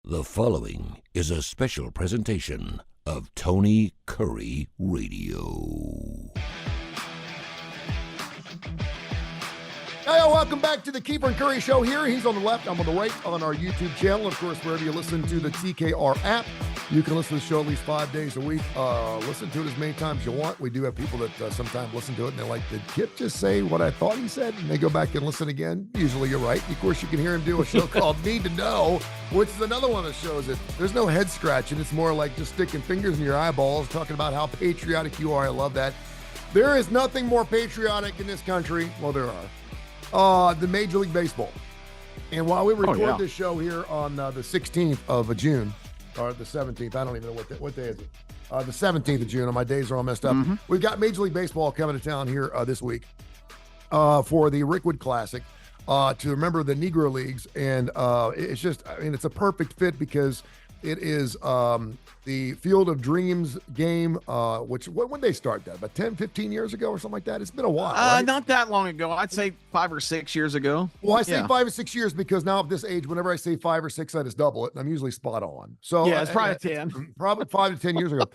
The following is a special presentation of Tony Kurre Radio. Hey, welcome back to the Keefer and Kurre Show here. He's on the left, I'm on the right on our YouTube channel. Of course, wherever you listen to the TKR app, you can listen to the show at least 5 days a week. Listen to it as many times as you want. We do have people that sometimes listen to it and they're like, did Kip just say what I thought he said? And they go back and listen again. Usually you're right. Of course, you can hear him do a show called Need to Know, which is another one of the shows that there's no head scratching. It's more like just sticking fingers in your eyeballs, talking about how patriotic you are. I love that. There is nothing more patriotic in this country. Well, there are. The Major League Baseball. And while we record this show here on the 16th of June, or the 17th, I don't even know what day is it. The 17th of June, and my days are all messed up. Mm-hmm. We've got Major League Baseball coming to town here this week for the Rickwood Classic to remember the Negro Leagues. And it's just, I mean, it's a perfect fit because it is the Field of Dreams game, when they start that? About 10, 15 years ago or something like that? It's been a while, right? Not that long ago. I'd say 5 or 6 years ago. Well, I say 5 or 6 years because now at this age, whenever I say 5 or 6, I just double it, and I'm usually spot on. So yeah, it's probably 10. Probably 5 to 10 years ago.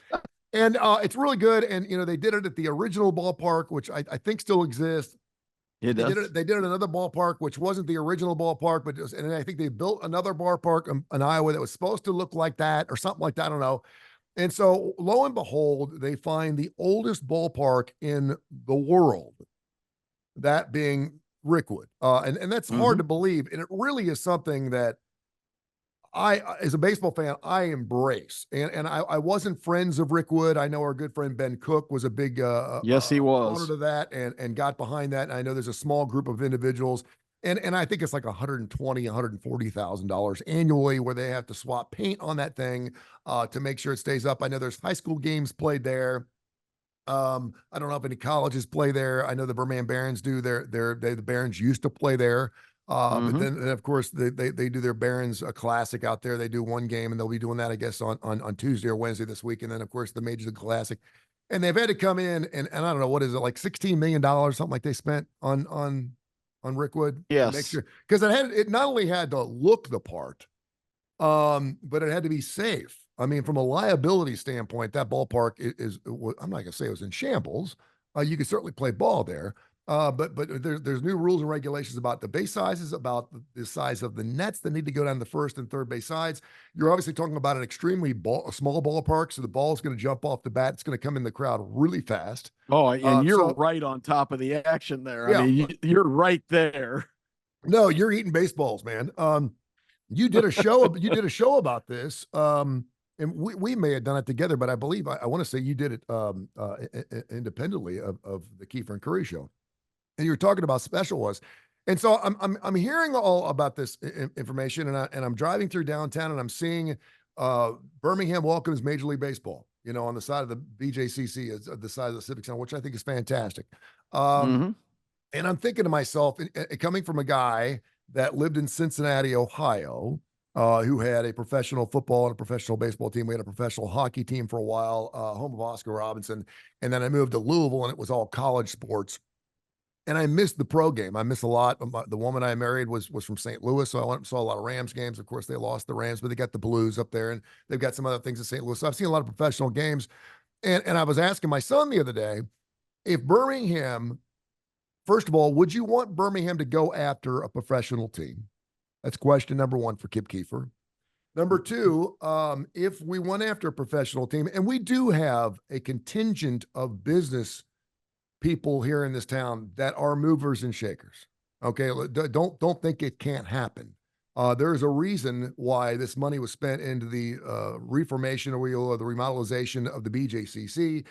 And it's really good. And, you know, they did it at the original ballpark, which I think still exists. They did it at another ballpark, which wasn't the original ballpark, but and I think they built another ballpark in Iowa that was supposed to look like that or something like that. I don't know. And so lo and behold, they find the oldest ballpark in the world, that being Rickwood. And that's hard to believe. And it really is something that I, as a baseball fan, I embrace. And I wasn't friends of Rickwood. I know our good friend Ben Cook was a big yes, he was owner to that and got behind that. And I know there's a small group of individuals, and I think it's like $140,000 annually where they have to swap paint on that thing to make sure it stays up. I know there's high school games played there. I don't know if any colleges play there. I know the Birmingham Barons do. The Barons used to play there. But then, of course, they do their Barons Classic out there. They do one game, and they'll be doing that, I guess, on Tuesday or Wednesday this week. And then, of course, the Major League Classic. And they've had to come in, and I don't know, what is it, like $16 million, something like they spent on Rickwood? Yes. Make sure, because it not only had to look the part, but it had to be safe. I mean, from a liability standpoint, that ballpark is I'm not going to say it was in shambles. You could certainly play ball there. But there's new rules and regulations about the base sizes, about the size of the nets that need to go down the first and third base sides. You're obviously talking about an extremely small ballpark, so the ball is going to jump off the bat. It's going to come in the crowd really fast. Oh, and you're right on top of the action there. Yeah. I mean, you're right there. No, you're eating baseballs, man. You did a show. You did a show about this. And we may have done it together, but I believe I want to say you did it independently of the Keefer and Kurre Show. And you were talking about special was, and so I'm hearing all about this information, and I'm driving through downtown, and I'm seeing Birmingham welcomes Major League Baseball, you know, on the side of the BJCC, the side of the Civic Center, which I think is fantastic. And I'm thinking to myself, coming from a guy that lived in Cincinnati, Ohio, who had a professional football and a professional baseball team. We had a professional hockey team for a while, home of Oscar Robinson, and then I moved to Louisville, and it was all college sports. And I missed the pro game. I missed a lot. The woman I married was from St. Louis, so I went and saw a lot of Rams games. Of course, they lost the Rams, but they got the Blues up there, and they've got some other things in St. Louis. So I've seen a lot of professional games. And I was asking my son the other day, if Birmingham, first of all, would you want Birmingham to go after a professional team? That's question number one for Kip Keefer. Number two, if we went after a professional team, and we do have a contingent of business people here in this town that are movers and shakers. Okay, don't think it can't happen. There's a reason why this money was spent into the reformation or the remodelization of the BJCC.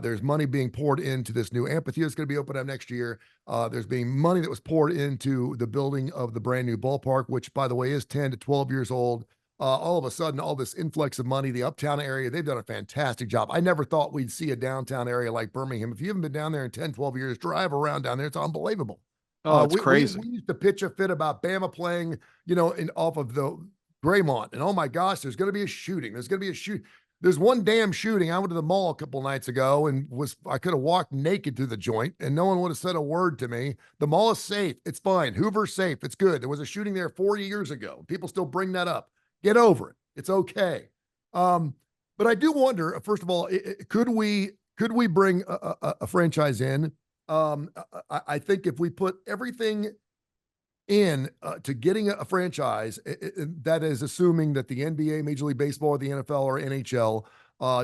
There's money being poured into this new amphitheater that's going to be open up next year. There's being money that was poured into the building of the brand new ballpark, which, by the way, is 10 to 12 years old. All of a sudden, all this influx of money, the uptown area, they've done a fantastic job. I never thought we'd see a downtown area like Birmingham. If you haven't been down there in 10, 12 years, drive around down there. It's unbelievable. Oh, it's crazy. We used to pitch a fit about Bama playing, you know, off of the Graymont. And oh my gosh, there's going to be a shooting. There's one damn shooting. I went to the mall a couple nights ago and I could have walked naked through the joint and no one would have said a word to me. The mall is safe. It's fine. Hoover's safe. It's good. There was a shooting there 40 years ago. People still bring that up. Get over it. It's okay. But I do wonder, first of all, could we bring a franchise in? I think if we put everything in to getting a franchise, that is assuming that the NBA, Major League Baseball, or the NFL, or NHL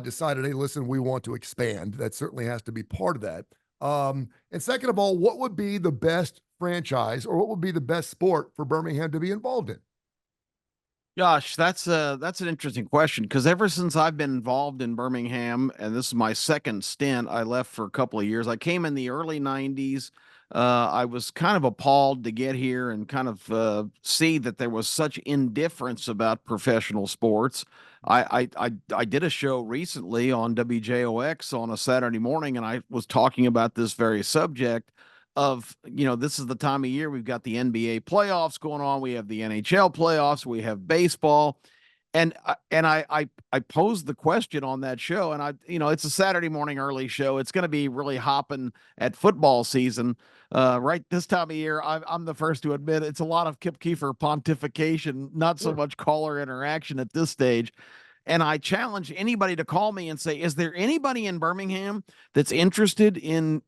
decided, hey, listen, we want to expand. That certainly has to be part of that. And second of all, what would be the best franchise, or what would be the best sport for Birmingham to be involved in? Gosh, that's an interesting question, because ever since I've been involved in Birmingham, and this is my second stint, I left for a couple of years. I came in the early 90s. I was kind of appalled to get here and kind of see that there was such indifference about professional sports. I did a show recently on WJOX on a Saturday morning, and I was talking about this very subject of, this is the time of year we've got the NBA playoffs going on, we have the NHL playoffs, we have baseball, and I posed the question on that show, and it's a Saturday morning early show. It's going to be really hopping at football season. Right this time of year, I'm the first to admit it's a lot of Kip Keefer pontification, not so much caller interaction at this stage. And I challenge anybody to call me and say, is there anybody in Birmingham that's interested in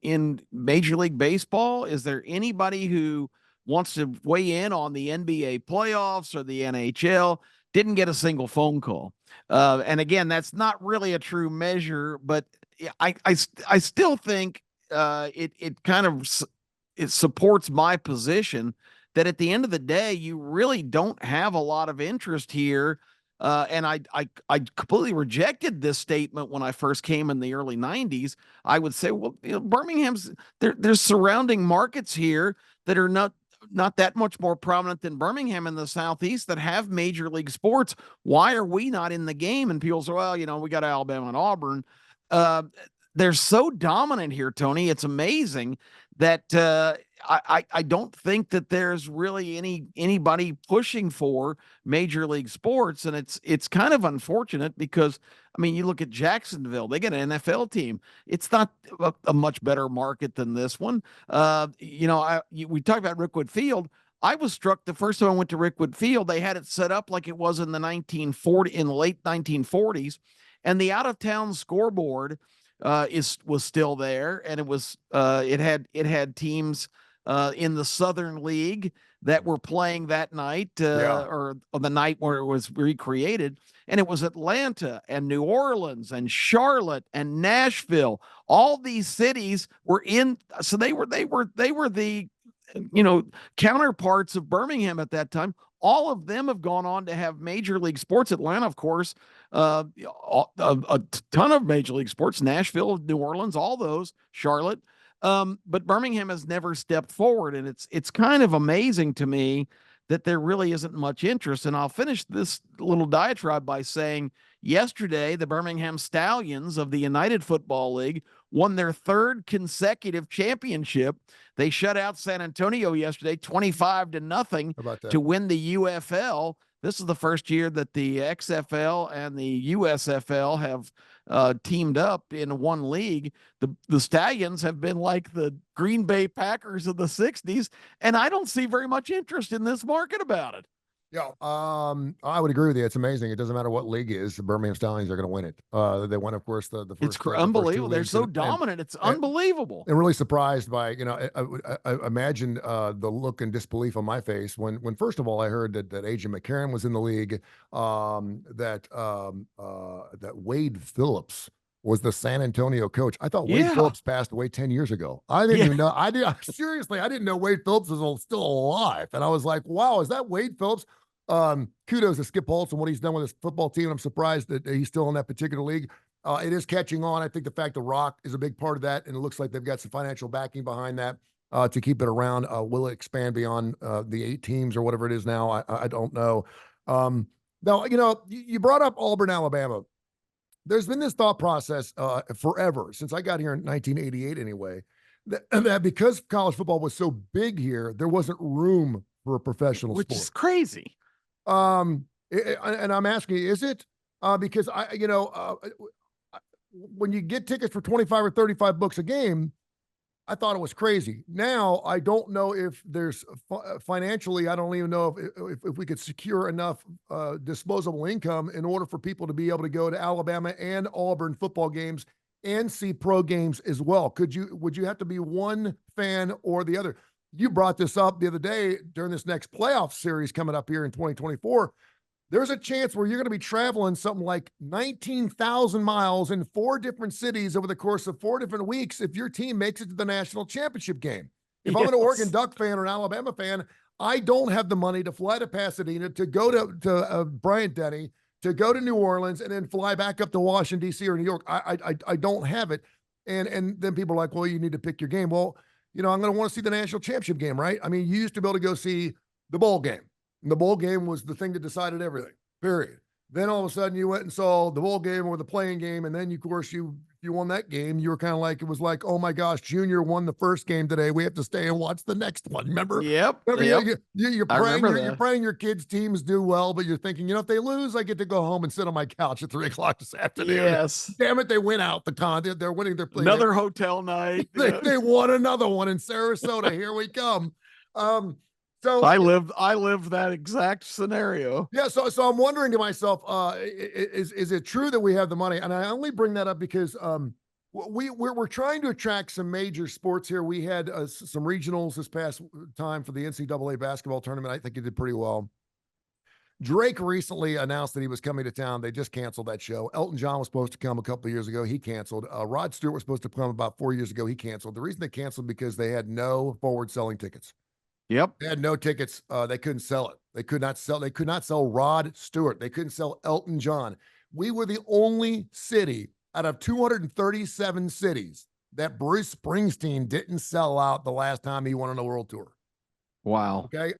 Major League Baseball? Is there anybody who wants to weigh in on the NBA playoffs or the NHL? Didn't get a single phone call. And again, that's not really a true measure, but I still think it kind of it supports my position that at the end of the day, you really don't have a lot of interest here. And I completely rejected this statement when I first came in the early 90s. I would say, well, Birmingham's there's surrounding markets here that are not that much more prominent than Birmingham in the Southeast that have major league sports. Why are we not in the game? And people say, well, we got Alabama and Auburn. They're so dominant here, Tony. It's amazing that I don't think that there's really anybody pushing for major league sports, and it's kind of unfortunate because you look at Jacksonville, they get an NFL team. It's not a much better market than this one. We talked about Rickwood Field. I was struck the first time I went to Rickwood Field. They had it set up like it was in the late 1940s, and the out of town scoreboard was still there, and it had teams in the Southern League that were playing that night, or on the night where it was recreated, and it was Atlanta and New Orleans and Charlotte and Nashville. All these cities were in, so they were the counterparts of Birmingham at that time. All of them have gone on to have major league sports. Atlanta, of course, a ton of major league sports. Nashville, New Orleans, all those, Charlotte. But Birmingham has never stepped forward, and it's kind of amazing to me that there really isn't much interest. And I'll finish this little diatribe by saying yesterday, the Birmingham Stallions of the United Football League won their third consecutive championship. They shut out San Antonio yesterday, 25-0 to win the UFL. This is the first year that the XFL and the USFL have teamed up in one league. The Stallions have been like the Green Bay Packers of the 60s, and I don't see very much interest in this market about it. Yeah, I would agree with you. It's amazing. It doesn't matter what league it is. The Birmingham Stallions are going to win it. They won, of course, the first. It's unbelievable. They're so dominant. It's unbelievable. And really surprised by, I imagine the look and disbelief on my face when first of all I heard that Agent McCarron was in the league, that Wade Phillips was the San Antonio coach. I thought Wade Phillips passed away 10 years ago. I didn't even know. Seriously, I didn't know Wade Phillips was still alive. And I was like, wow, is that Wade Phillips? Kudos to Skip Holtz and what he's done with his football team. I'm surprised that he's still in that particular league. It is catching on. I think the fact that Rock is a big part of that, and it looks like they've got some financial backing behind that to keep it around. Will it expand beyond the 8 teams or whatever it is now? I don't know. Now, you brought up Auburn, Alabama. There's been this thought process forever, since I got here in 1988 anyway, that because college football was so big here, there wasn't room for a professional sport. Which is crazy. And I'm asking you, is it? Because when you get tickets for $25 or $35 a game, I thought it was crazy. Now I don't know if there's financially. I don't even know if we could secure enough disposable income in order for people to be able to go to Alabama and Auburn football games and see pro games as well. Would you have to be one fan or the other? You brought this up the other day during this next playoff series coming up here in 2024. There's a chance where you're going to be traveling something like 19,000 miles in 4 different cities over the course of 4 different weeks if your team makes it to the national championship game. If I'm an Oregon Duck fan or an Alabama fan, I don't have the money to fly to Pasadena, to go to Bryant-Denny, to go to New Orleans, and then fly back up to Washington, D.C. or New York. I don't have it. And then people are like, well, you need to pick your game. Well, I'm going to want to see the national championship game, right? I mean, you used to be able to go see the bowl game. And the bowl game was the thing that decided everything, period. Then all of a sudden you went and saw the bowl game or the playing game. And then, of course, you won that game. You were kind of like, it was like, oh my gosh, Junior won the first game today. We have to stay and watch the next one. Remember? Yep. You're praying your kids' teams do well, but you're thinking, if they lose, I get to go home and sit on my couch at 3:00 this afternoon. Yes. Damn it, they win out the con. They're winning their play. Another hotel night. They won another one in Sarasota. Here we come. So I lived that exact scenario. Yeah. So I'm wondering to myself, is it true that we have the money? And I only bring that up because we're trying to attract some major sports here. We had some regionals this past time for the NCAA basketball tournament. I think it did pretty well. Drake recently announced that he was coming to town. They just canceled that show. Elton John was supposed to come a couple of years ago. He canceled. Rod Stewart was supposed to come about 4 years ago. He canceled. The reason they canceled because they had no forward selling tickets. Yep. They had no tickets. They couldn't sell it. They could not sell Rod Stewart. They couldn't sell Elton John. We were the only city out of 237 cities that Bruce Springsteen didn't sell out the last time he went on a world tour. Wow. Okay.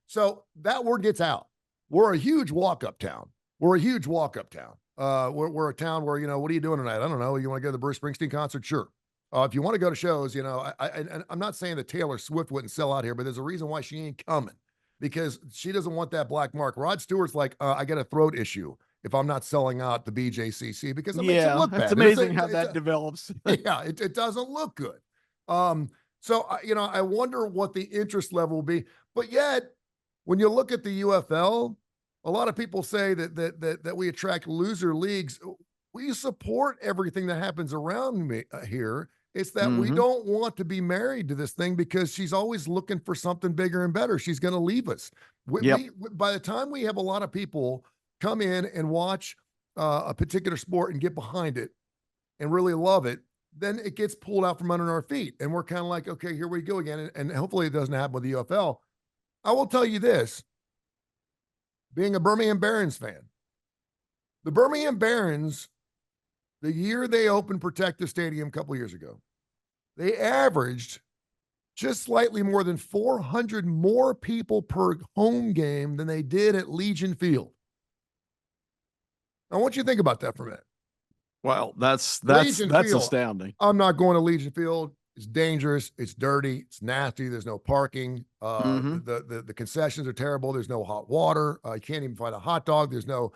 So that word gets out. We're a huge walk-up town. We're a town where, what are you doing tonight? I don't know. You want to go to the Bruce Springsteen concert? Sure. If you want to go to shows, I'm not saying that Taylor Swift wouldn't sell out here, but there's a reason why she ain't coming, because she doesn't want that black mark. Rod Stewart's like, I get a throat issue if I'm not selling out the BJCC because it makes it look bad. It's amazing how that develops. Yeah, it doesn't look good. So I wonder what the interest level will be. But yet, when you look at the UFL, a lot of people say that we attract loser leagues. We support everything that happens around me here. It's that we don't want to be married to this thing because she's always looking for something bigger and better. She's going to leave us. By the time we have a lot of people come in and watch a particular sport and get behind it and really love it, then it gets pulled out from under our feet. And we're kind of like, okay, here we go again. And hopefully it doesn't happen with the UFL. I will tell you this, being a Birmingham Barons fan, the Birmingham Barons, the year they opened Protective Stadium a couple of years ago, they averaged just slightly more than 400 more people per home game than they did at Legion Field. I want you to think about that for a minute. Well, that's astounding. I'm not going to Legion Field. It's dangerous. It's dirty. It's nasty. There's no parking. The concessions are terrible. There's no hot water. You can't even find a hot dog. There's no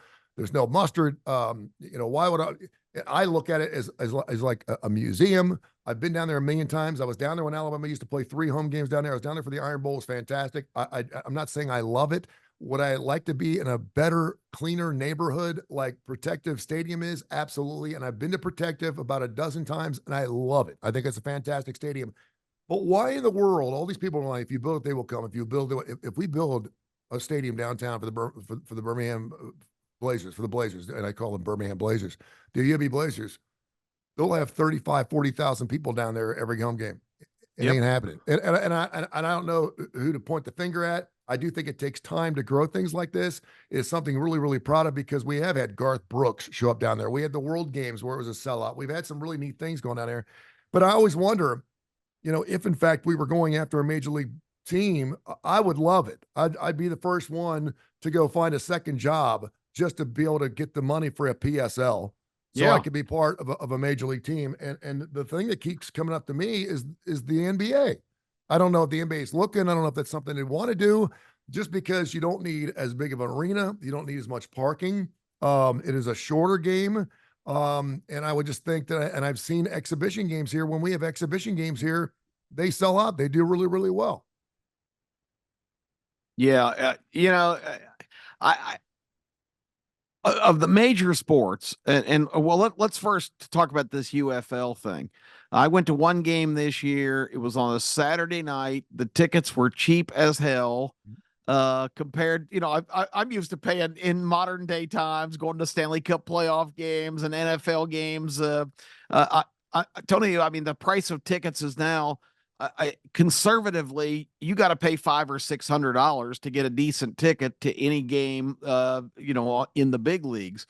mustard. Why would I look at it as like a museum. I've been down there a million times. I was down there when Alabama used to play 3 home games down there. I was down there for the Iron Bowl. It was fantastic. I'm not saying I love it. Would I like to be in a better, cleaner neighborhood like Protective Stadium is? Absolutely. And I've been to Protective about a dozen times, and I love it. I think it's a fantastic stadium. But why in the world, all these people are like, if you build it, they will come. If we build a stadium downtown for the Birmingham Blazers, for the Blazers, and I call them Birmingham Blazers, the UAB Blazers, they'll have 35, 40,000 people down there every home game. It ain't happening. And I don't know who to point the finger at. I do think it takes time to grow things like this. It's something really, really proud of because we have had Garth Brooks show up down there. We had the World Games where it was a sellout. We've had some really neat things going down there. But I always wonder, if in fact we were going after a major league team, I would love it. I'd be the first one to go find a second job just to be able to get the money for a PSL. So I could be part of a major league team. And the thing that keeps coming up to me is the NBA. I don't know if the NBA is looking. I don't know if that's something they want to do just because you don't need as big of an arena. You don't need as much parking. It is a shorter game. And I would just think that, and I've seen exhibition games here. When we have exhibition games here, they sell out. They do really, really well. Yeah, I of the major sports, and well, let's first talk about this UFL thing. I went to one game this year. It was on a Saturday night. The tickets were cheap as hell. Compared, I'm used to paying in modern day times, going to Stanley Cup playoff games and NFL games. Tony, I mean, the price of tickets is now, conservatively, you got to pay $500 or $600 to get a decent ticket to any game, in the big leagues.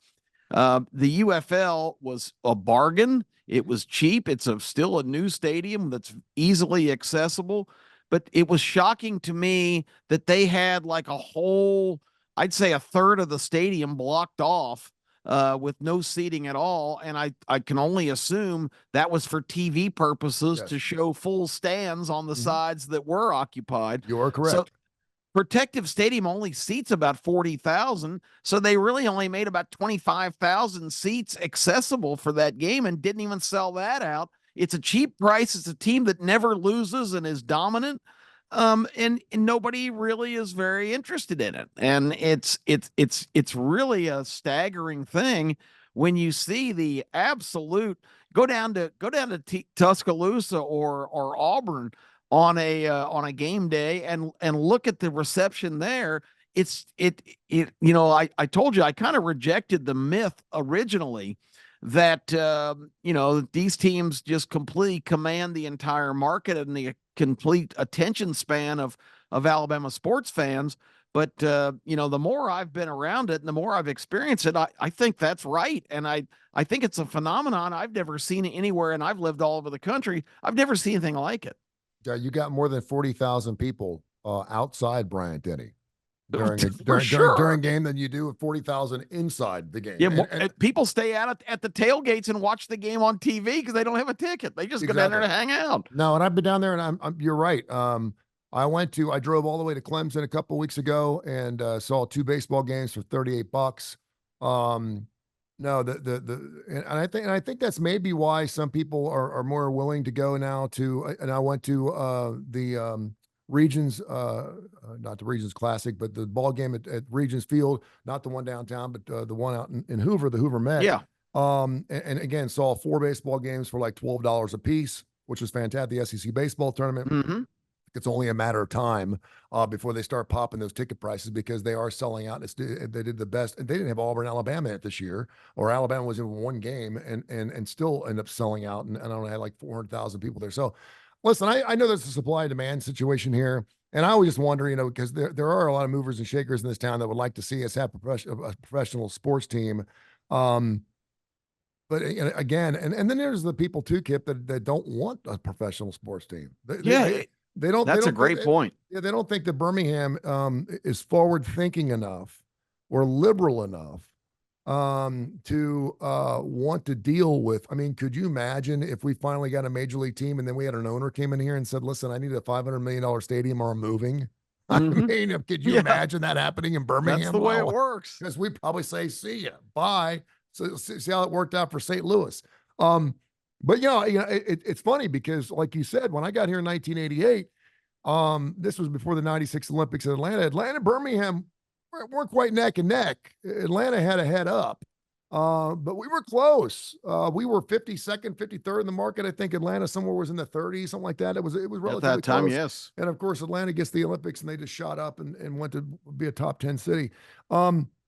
The UFL was a bargain. It was cheap. It's still a new stadium that's easily accessible. But it was shocking to me that they had like a whole, I'd say a third of the stadium blocked off, with no seating at all. And I can only assume that was for TV purposes, Yes. to show full stands on the sides that were occupied. You are correct. So Protective Stadium only seats about 40,000, so they really only made about 25,000 seats accessible for that game and didn't even sell that out. It's a cheap price. It's a team that never loses and is dominant. And nobody really is very interested in it. And it's really a staggering thing when you see the absolute go down to Tuscaloosa or Auburn on a game day and look at the reception there. I told you I kind of rejected the myth originally that these teams just completely command the entire market and the complete attention span of Alabama sports fans. But the more I've been around it and the more I've experienced it, I think that's right. And I think it's a phenomenon I've never seen anywhere, and I've lived all over the country. I've never seen anything like it. Yeah, you got more than 40,000 people outside Bryant-Denny during game than you do with 40,000 inside the game. Yeah, and people stay out at the tailgates and watch the game on TV because they don't have a ticket. They just go down there to hang out. No, and I've been down there, and you're right. I drove all the way to Clemson a couple weeks ago and saw 2 baseball games for $38. No, and I think that's maybe why some people are more willing to go now to. And I went to the Regions, not the Regions Classic, but the ball game at Regions Field, not the one downtown, but the one out in Hoover, the Hoover Met. Yeah. And again, saw 4 baseball games for like $12 a piece, which was fantastic. The SEC baseball tournament. Mm-hmm. It's only a matter of time before they start popping those ticket prices because they are selling out. They did the best, and they didn't have Auburn, Alabama in it this year, or Alabama was in one game and still end up selling out. And I don't know, had like 400,000 people there. So, listen, I know there's a supply and demand situation here, and I always just wonder, because there are a lot of movers and shakers in this town that would like to see us have a professional sports team. But again, and then there's the people too, Kip, that don't want a professional sports team. They don't. That's a great point. Yeah, they don't think that Birmingham is forward thinking enough or liberal enough to want to deal with. I mean, could you imagine if we finally got a major league team and then we had an owner came in here and said, "Listen, I need a $500 million stadium or I'm moving." Mm-hmm. I mean, could you imagine that happening in Birmingham? That's the way it works. Because we probably say, "See ya, bye." So see how it worked out for St. Louis. But it's funny because, like you said, when I got here in 1988, this was before the '96 Olympics in Atlanta. Atlanta, Birmingham weren't quite neck and neck. Atlanta had a head up, but we were close. We were 52nd, 53rd in the market. I think Atlanta somewhere was in the 30s, something like that. It was relatively at that time, close. yes. And of course, Atlanta gets the Olympics, and they just shot up and went to be a top 10 city.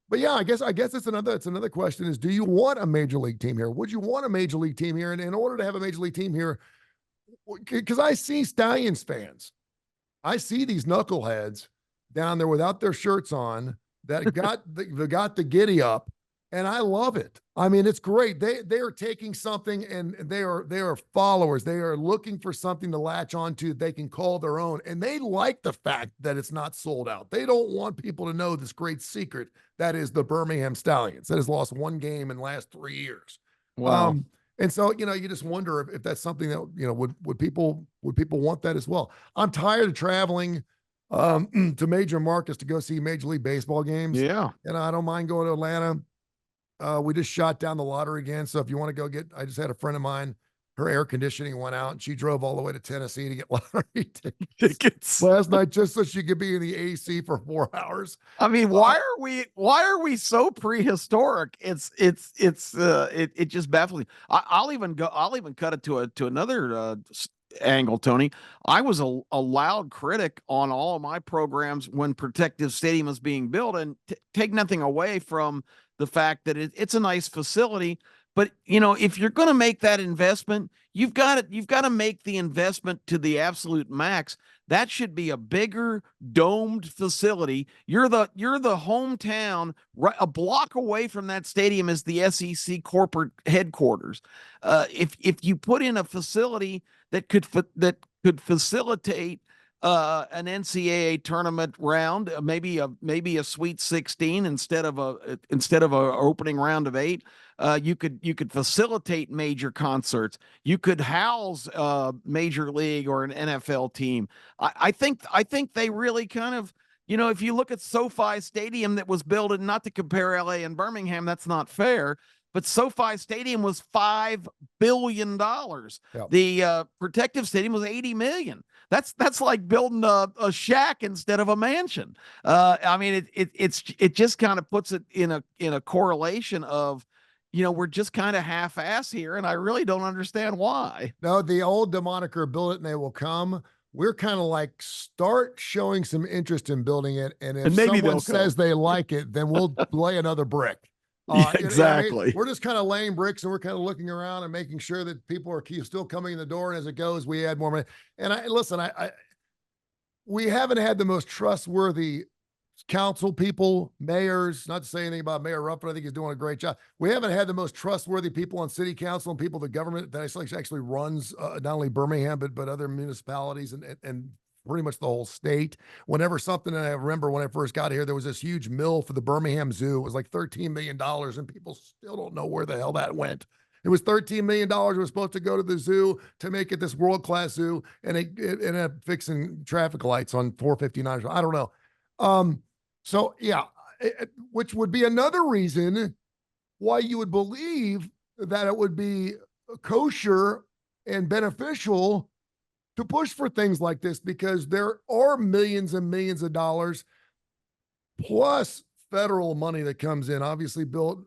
But yeah, I guess it's another question is, do you want a major league team here? Would you want a major league team here? And in order to have a major league team here, because I see Stallions fans, I see these knuckleheads down there without their shirts on that got the giddy up, and I love it. I mean, it's great. They are taking something, and they are followers. They are looking for something to latch onto that they can call their own, and they like the fact that it's not sold out. They don't want people to know this great secret that is the Birmingham Stallions that has lost 1 game in the last 3 years. Wow. And so, you just wonder if that's something that, would people want that as well? I'm tired of traveling to major markets to go see Major League Baseball games. Yeah. And I don't mind going to Atlanta. We just shot down the lottery again. So if you want to go I just had a friend of mine her air conditioning went out and she drove all the way to Tennessee to get lottery Tickets. last night just so she could be in the AC for 4 hours. I mean, why are we so prehistoric? It just baffles me. I'll even cut it to another angle, Tony. I was a loud critic on all of my programs when Protective Stadium was being built, and take nothing away from the fact that it's a nice facility. But if you're going to make that investment, you've got to make the investment to the absolute max. That should be a bigger domed facility. You're the hometown, right? A block away from that stadium is the SEC corporate headquarters. If you put in a facility that could facilitate an NCAA tournament round, maybe a Sweet 16 instead of a opening round of 8. You could facilitate major concerts. You could house major league or an NFL team. I think they really kind of, if you look at SoFi Stadium that was built, and not to compare LA and Birmingham, that's not fair, but SoFi Stadium was $5 billion. Yep. The Protective Stadium was $80 million. That's like building a shack instead of a mansion. I mean, it just kind of puts it in a correlation of, we're just kind of half-ass here, and I really don't understand why. No, the old moniker, build it and they will come. We're kind of like, start showing some interest in building it, and if someone says they like it, then we'll lay another brick. Yeah, exactly. I mean, we're just kind of laying bricks, and we're kind of looking around and making sure that people are still coming in the door. And as it goes, we add more money. And we haven't had the most trustworthy council people, mayors, not to say anything about Mayor Ruffin. I think he's doing a great job. We haven't had the most trustworthy people on city council and people, the government that actually runs not only Birmingham, but other municipalities and pretty much the whole state. Whenever something, and I remember when I first got here, there was this huge mill for the Birmingham Zoo. It was like $13 million, and people still don't know where the hell that went. It was $13 million. It was supposed to go to the zoo to make it this world-class zoo, and it ended up fixing traffic lights on 459. I don't know. So yeah, which would be another reason why you would believe that it would be kosher and beneficial to push for things like this, because there are millions and millions of dollars plus federal money that comes in, obviously built,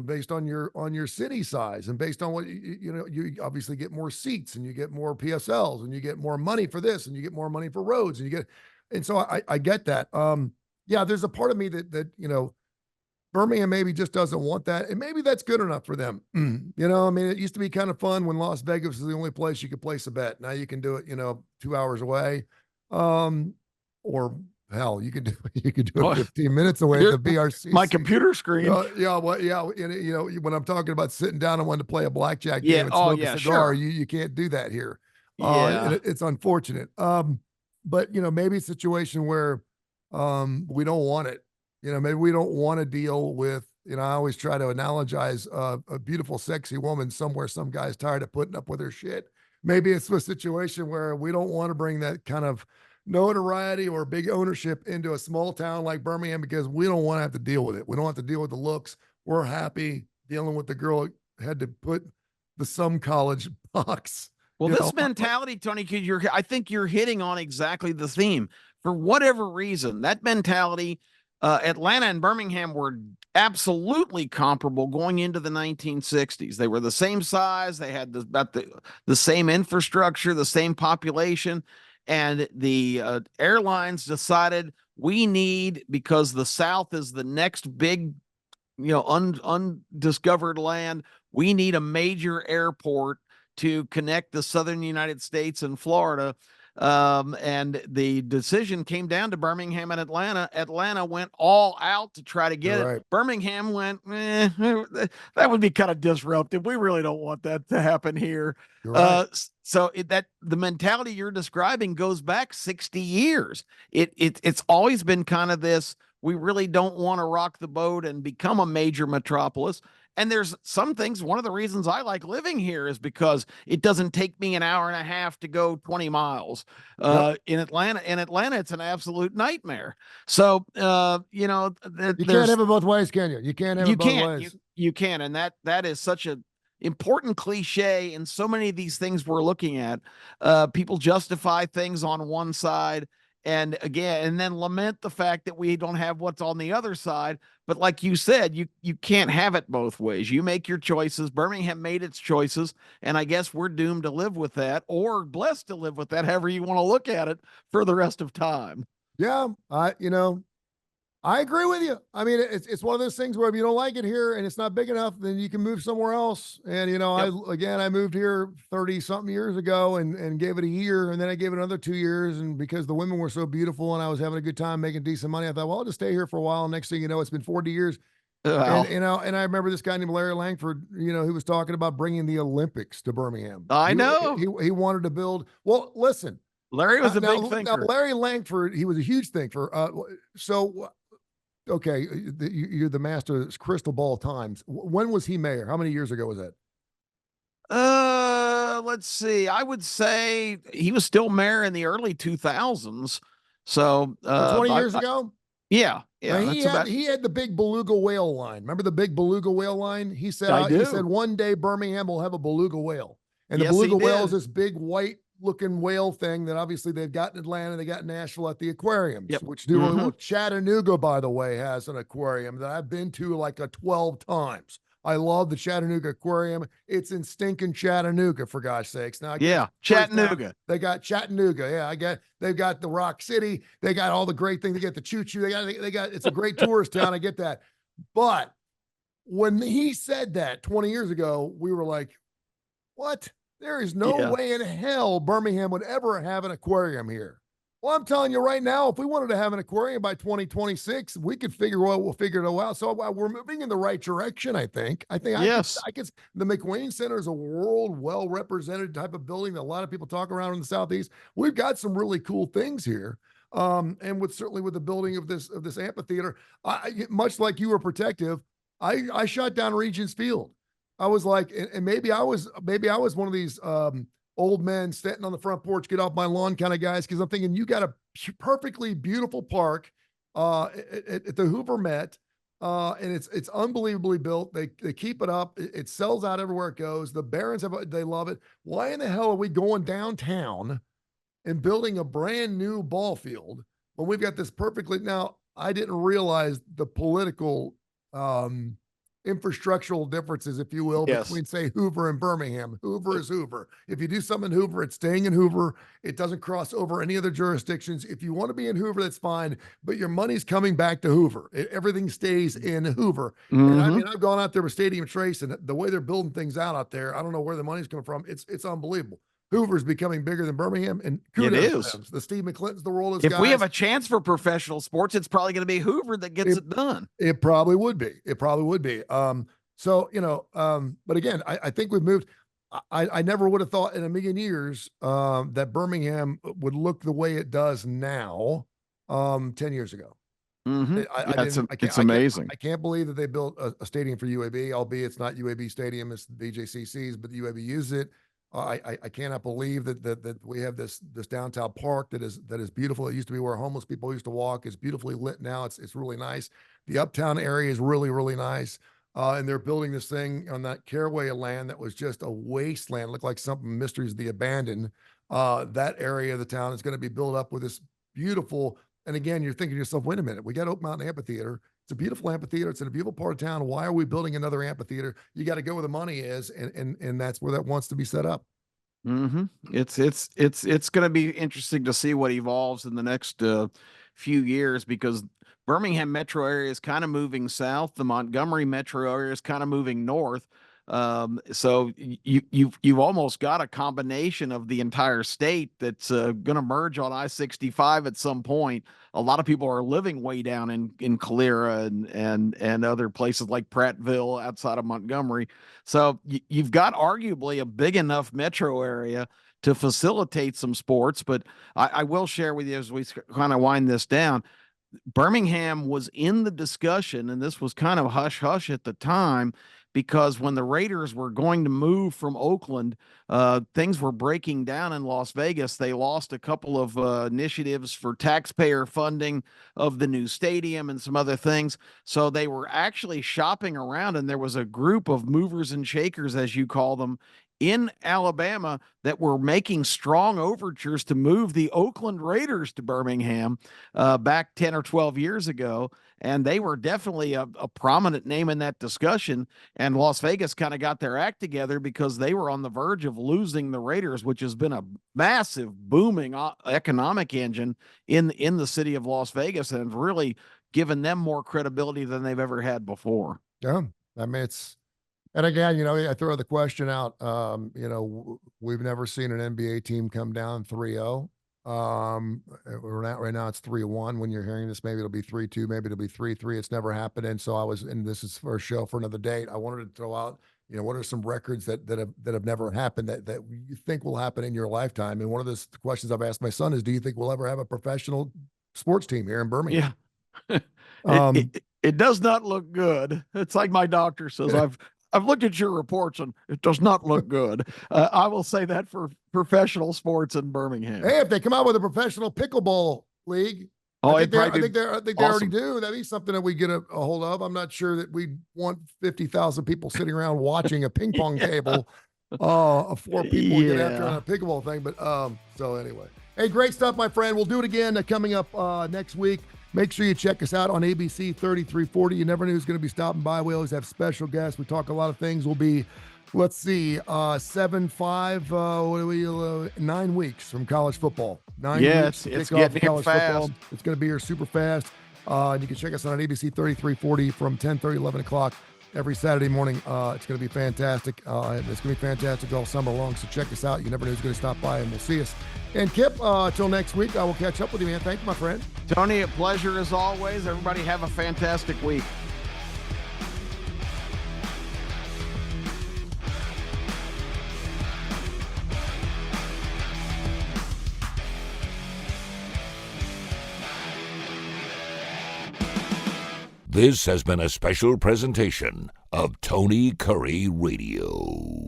based on your city size and based on what, you obviously get more seats and you get more PSLs and you get more money for this and you get more money for roads and so I get that. Yeah, there's a part of me that Birmingham maybe just doesn't want that, and maybe that's good enough for them. I mean, it used to be kind of fun when Las Vegas was the only place you could place a bet. Now you can do it, 2 hours away, or hell, you could do it 15 minutes away at the BRC. My computer screen. When I'm talking about sitting down and wanting to play a blackjack game and smoke a cigar, sure. You can't do that here. It's unfortunate. But maybe it's a situation where we don't want it. Maybe we don't want to deal with, I always try to analogize a beautiful, sexy woman somewhere. Some guy's tired of putting up with her shit. Maybe it's a situation where we don't want to bring that kind of notoriety or big ownership into a small town like Birmingham, because we don't want to have to deal with it. We don't have to deal with the looks. We're happy dealing with the girl who had to put some college box. Well, this mentality, Tony, I think you're hitting on exactly the theme. For whatever reason, that mentality, Atlanta and Birmingham were absolutely comparable going into the 1960s. They were the same size. They had about the same infrastructure, the same population. And the airlines decided because the South is the next big, undiscovered land, we need a major airport to connect the southern United States and Florida. And the decision came down to Birmingham and Atlanta. Atlanta went all out to try to get it. Right. Birmingham went, that would be kind of disruptive. We really don't want that to happen here. Right. So the mentality you're describing goes back 60 years. It's always been kind of this, we really don't want to rock the boat and become a major metropolis. And there's some things, one of the reasons I like living here is because it doesn't take me an hour and a half to go 20 miles. In Atlanta, it's an absolute nightmare. So, you can't have it both ways, can you? You can't have it both ways. You can. And that is such a, important cliche in so many of these things we're looking at. People justify things on one side and then lament the fact that we don't have what's on the other side. But like you said, you can't have it both ways. You make your choices. Birmingham made its choices, and I guess we're doomed to live with that, or blessed to live with that, however you want to look at it, for the rest of time. Yeah, I agree with you. I mean, it's one of those things where if you don't like it here and it's not big enough, then you can move somewhere else. And Yep. I moved here 30 something years ago and gave it a year, and then I gave it another 2 years. And because the women were so beautiful and I was having a good time making decent money, I thought, well, I'll just stay here for a while. And next thing you know, it's been 40 years. Well, And I remember this guy named Larry Langford, he was talking about bringing the Olympics to Birmingham. I know. He wanted to build. Well, listen, Larry was a big now, thinker. Larry Langford, he was a huge thinker. Okay, you're the master of crystal ball times. When was he mayor? How many years ago was that? Let's see. I would say he was still mayor in the early 2000s. So, 20 years ago? Yeah. He had the big beluga whale line. Remember the big beluga whale line? He said, I do. He said one day Birmingham will have a beluga whale. And the Yes, he beluga whale is did. this big white looking whale thing that obviously they've got in Atlanta, they got in Nashville at the aquariums, Yep. which do really well. Chattanooga, by the way, has an aquarium that I've been to like 12 times. I love the Chattanooga Aquarium. It's in stinking Chattanooga, for gosh sakes. Now, Chattanooga. They got Chattanooga. Yeah, they've got the Rock City. They got all the great things. They get the choo choo. They got. It's a great tourist town. I get that. But when he said that 20 years ago, we were like, what? There is no way in hell Birmingham would ever have an aquarium here. Well, I'm telling you right now, if we wanted to have an aquarium by 2026, we could we'll figure it out. So we're moving in the right direction, I think. Yes. The McWayne Center is a world well-represented type of building that a lot of people talk around in the Southeast. We've got some really cool things here. And certainly with the building of this amphitheater, much like you were protective, I shot down Regents Field. I was like, and maybe I was one of these old men sitting on the front porch, get off my lawn kind of guys, because I'm thinking you got a perfectly beautiful park at the Hoover Met, and it's unbelievably built. They keep it up. It sells out everywhere it goes. The Barons they love it. Why in the hell are we going downtown and building a brand new ball field when we've got this perfectly? Now, I didn't realize the political infrastructural differences, if you will, between, say, Hoover and Birmingham. Hoover is Hoover. If you do something in Hoover, it's staying in Hoover. It doesn't cross over any other jurisdictions. If you want to be in Hoover, that's fine, but your money's coming back to Hoover. Everything stays in Hoover. And I mean, I've gone out there with Stadium Trace, and the way they're building things out there, I don't know where the money's coming from. It's unbelievable. Hoover's becoming bigger than Birmingham, and kudos to them. The Steve McClintons, the world of if we have a chance for professional sports, it's probably going to be Hoover that gets it done. It probably would be. But again, I think we've moved. I never would have thought in a million years that Birmingham would look the way it does now 10 years ago. It's amazing. I can't believe that they built a stadium for UAB, albeit it's not UAB Stadium, it's BJCC's, but the UAB uses it. I cannot believe that we have this downtown park that is beautiful. It used to be where homeless people used to walk. It's beautifully lit now. It's really nice. The uptown area is really, really nice. And they're building this thing on that Caraway land that was just a wasteland. Looked like something Mysteries of the Abandoned. That area of the town is going to be built up with this beautiful. And again, you're thinking to yourself, wait a minute, we got Oak Mountain Amphitheater. It's a beautiful amphitheater. It's in a beautiful part of town. Why are we building another amphitheater? You got to go where the money is, and that's where that wants to be set up. It's going to be interesting to see what evolves in the next few years, because Birmingham metro area is kind of moving south. The Montgomery metro area is kind of moving north. So you've almost got a combination of the entire state that's going to merge on I-65 at some point. A lot of people are living way down in Calera and other places like Prattville outside of Montgomery. So you've got arguably a big enough metro area to facilitate some sports. But I will share with you as we kind of wind this down. Birmingham was in the discussion, and this was kind of hush hush at the time, because when the Raiders were going to move from Oakland, things were breaking down in Las Vegas. They lost a couple of initiatives for taxpayer funding of the new stadium and some other things. So they were actually shopping around, and there was a group of movers and shakers, as you call them, in Alabama that were making strong overtures to move the Oakland Raiders to Birmingham back 10 or 12 years ago. And they were definitely a prominent name in that discussion. And Las Vegas kind of got their act together because they were on the verge of losing the Raiders, which has been a massive, booming economic engine in the city of Las Vegas, and really given them more credibility than they've ever had before. Yeah. I mean, and again, I throw the question out, we've never seen an NBA team come down 3-0. We're not right now. It's 3-1. When you're hearing this, maybe it'll be 3-2, maybe it'll be 3-3. It's never happened. And so and this is for a show for another date. I wanted to throw out, what are some records that have never happened that you think will happen in your lifetime? And one of the questions I've asked my son is, do you think we'll ever have a professional sports team here in Birmingham? Yeah. It does not look good. It's like my doctor says, I've looked at your reports and it does not look good. I will say that for professional sports in Birmingham. Hey, if they come out with a professional pickleball league, I think they already do. That'd be something that we get a hold of. I'm not sure that we want 50,000 people sitting around watching a ping pong table of 4 people get after on a pickleball thing. But so anyway, hey, great stuff, my friend. We'll do it again coming up next week. Make sure you check us out on ABC 3340. You never knew who's going to be stopping by. We always have special guests. We talk a lot of things. We'll be, 9 weeks from college football. 9 weeks. It's getting here fast. Football. It's going to be here super fast. And you can check us out on ABC 3340 from 10:30, 11 o'clock every Saturday morning. It's going to be fantastic. It's going to be fantastic all summer long. So check us out. You never know who's going to stop by, and we'll see us. And Kip, until next week, I will catch up with you, man. Thank you, my friend. Tony, a pleasure as always. Everybody have a fantastic week. This has been a special presentation of Tony Curry Radio.